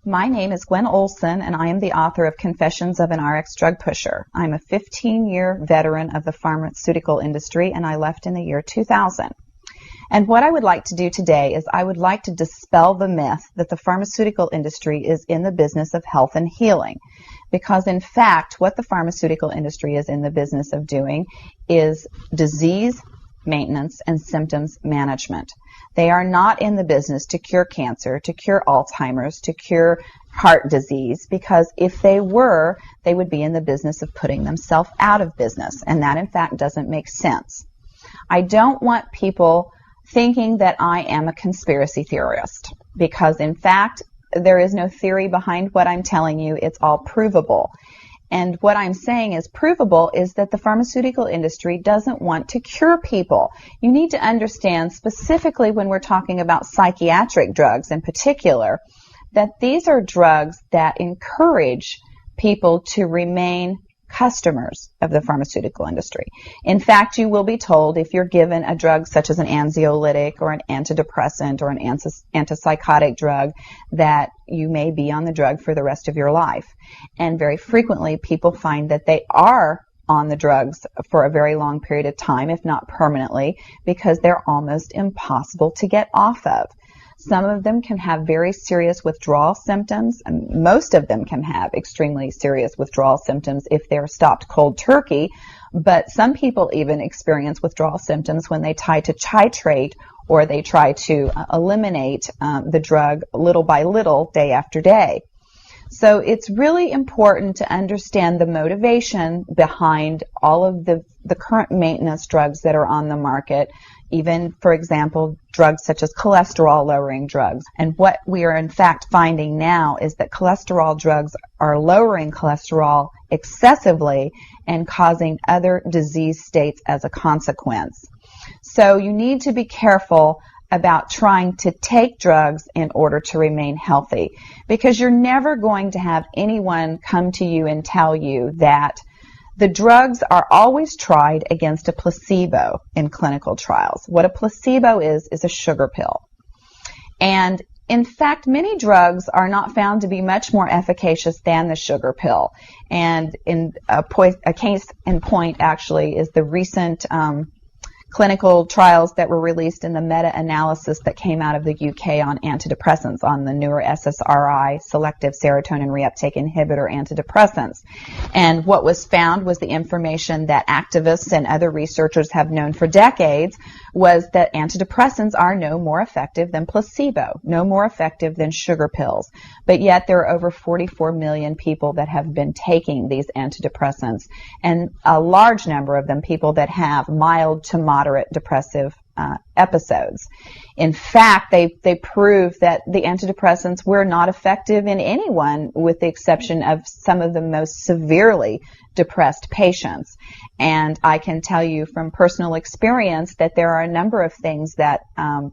My name is Gwen Olson, and I am the author of Confessions of an RX Drug Pusher. I'm a 15-year veteran of the pharmaceutical industry, and I left in the year 2000. And what I would like to do today is I would like to dispel the myth that the pharmaceutical industry is in the business of health and healing. Because in fact, what the pharmaceutical industry is in the business of doing is disease maintenance and symptoms management. They are not in the business to cure cancer, to cure Alzheimer's, to cure heart disease, because if they were, they would be in the business of putting themselves out of business, and that in fact doesn't make sense. I don't want people thinking that I am a conspiracy theorist, because in fact there is no theory behind what I'm telling you. It's all provable. And what I'm saying is provable is that the pharmaceutical industry doesn't want to cure people. You need to understand, specifically when we're talking about psychiatric drugs in particular, that these are drugs that encourage people to remain customers of the pharmaceutical industry. In fact, you will be told if you're given a drug such as an anxiolytic or an antidepressant or an antipsychotic drug that you may be on the drug for the rest of your life. And very frequently people find that they are on the drugs for a very long period of time, if not permanently, because they're almost impossible to get off of. Some of them can have very serious withdrawal symptoms, and most of them can have extremely serious withdrawal symptoms if they're stopped cold turkey, but some people even experience withdrawal symptoms when they try to titrate or they try to eliminate the drug little by little, day after day. So it's really important to understand the motivation behind all of the current maintenance drugs that are on the market, even, for example, drugs such as cholesterol-lowering drugs. And what we are in fact finding now is that cholesterol drugs are lowering cholesterol excessively and causing other disease states as a consequence. So you need to be careful about trying to take drugs in order to remain healthy, because you're never going to have anyone come to you and tell you that the drugs are always tried against a placebo in clinical trials. What a placebo is a sugar pill. And in fact, many drugs are not found to be much more efficacious than the sugar pill. And in a case in point actually is the recent clinical trials that were released in the meta-analysis that came out of the UK on antidepressants, on the newer SSRI, selective serotonin reuptake inhibitor antidepressants. And what was found was the information that activists and other researchers have known for decades, was that antidepressants are no more effective than placebo, no more effective than sugar pills. But yet there are over 44 million people that have been taking these antidepressants, and a large number of them people that have mild to moderate depressive episodes. In fact, they prove that the antidepressants were not effective in anyone, with the exception of some of the most severely depressed patients. And I can tell you from personal experience that there are a number of things that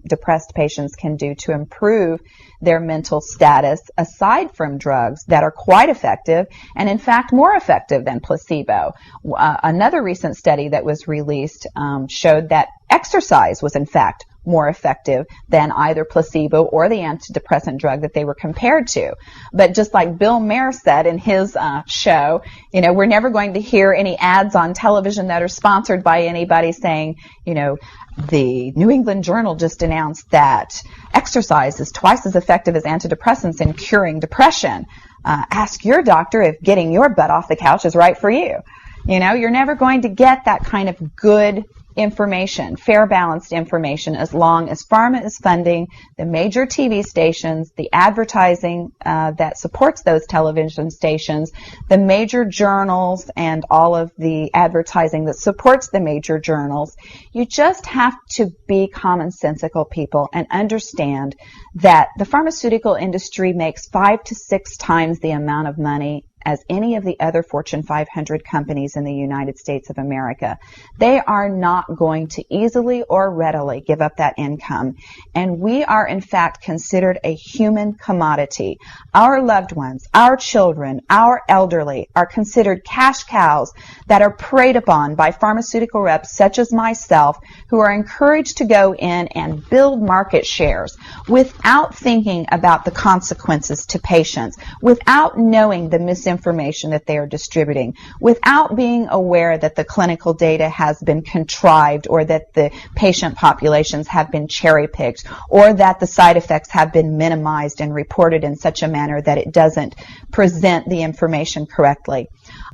depressed patients can do to improve their mental status aside from drugs that are quite effective, and in fact more effective than placebo. Another recent study that was released showed that exercise was in fact more effective than either placebo or the antidepressant drug that they were compared to. But just like Bill Maher said in his show, we're never going to hear any ads on television that are sponsored by anybody saying, the New England Journal just announced that exercise is twice as effective as antidepressants in curing depression. Ask your doctor if getting your butt off the couch is right for you. You're never going to get that kind of good information, fair, balanced information, as long as pharma is funding the major TV stations, the advertising that supports those television stations, the major journals, and all of the advertising that supports the major journals. You just have to be commonsensical people and understand that the pharmaceutical industry makes 5 to 6 times the amount of money as any of the other Fortune 500 companies in the United States of America. They are not going to easily or readily give up that income. And we are, in fact, considered a human commodity. Our loved ones, our children, our elderly are considered cash cows that are preyed upon by pharmaceutical reps such as myself, who are encouraged to go in and build market shares without thinking about the consequences to patients, without knowing the misinformation that they are distributing, without being aware that the clinical data has been contrived, or that the patient populations have been cherry-picked, or that the side effects have been minimized and reported in such a manner that it doesn't present the information correctly.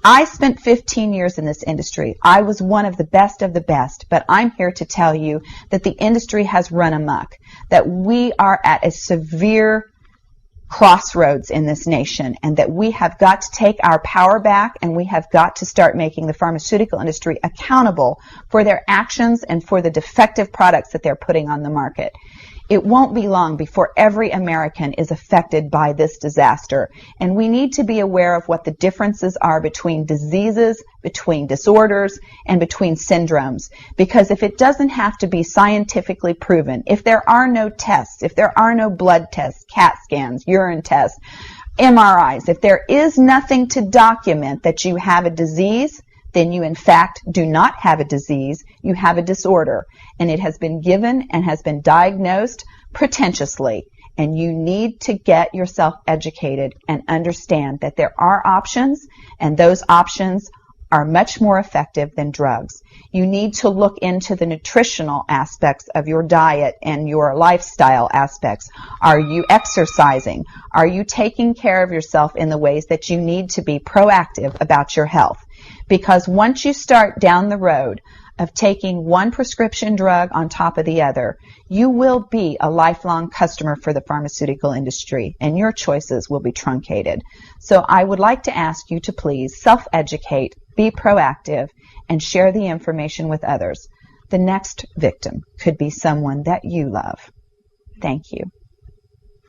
I spent 15 years in this industry. I was one of the best, but I'm here to tell you that the industry has run amok, that we are at a severe crossroads in this nation, and that we have got to take our power back, and we have got to start making the pharmaceutical industry accountable for their actions and for the defective products that they're putting on the market. It won't be long before every American is affected by this disaster, and we need to be aware of what the differences are between diseases, between disorders, and between syndromes. Because if it doesn't have to be scientifically proven, if there are no tests, if there are no blood tests, CAT scans, urine tests, MRIs, if there is nothing to document that you have a disease, then you in fact do not have a disease, you have a disorder, and it has been given and has been diagnosed pretentiously, and you need to get yourself educated and understand that there are options, and those options are much more effective than drugs. You need to look into the nutritional aspects of your diet and your lifestyle aspects. Are you exercising? Are you taking care of yourself in the ways that you need to be proactive about your health? Because once you start down the road of taking one prescription drug on top of the other, you will be a lifelong customer for the pharmaceutical industry, and your choices will be truncated. So I would like to ask you to please self-educate, be proactive, and share the information with others. The next victim could be someone that you love. Thank you.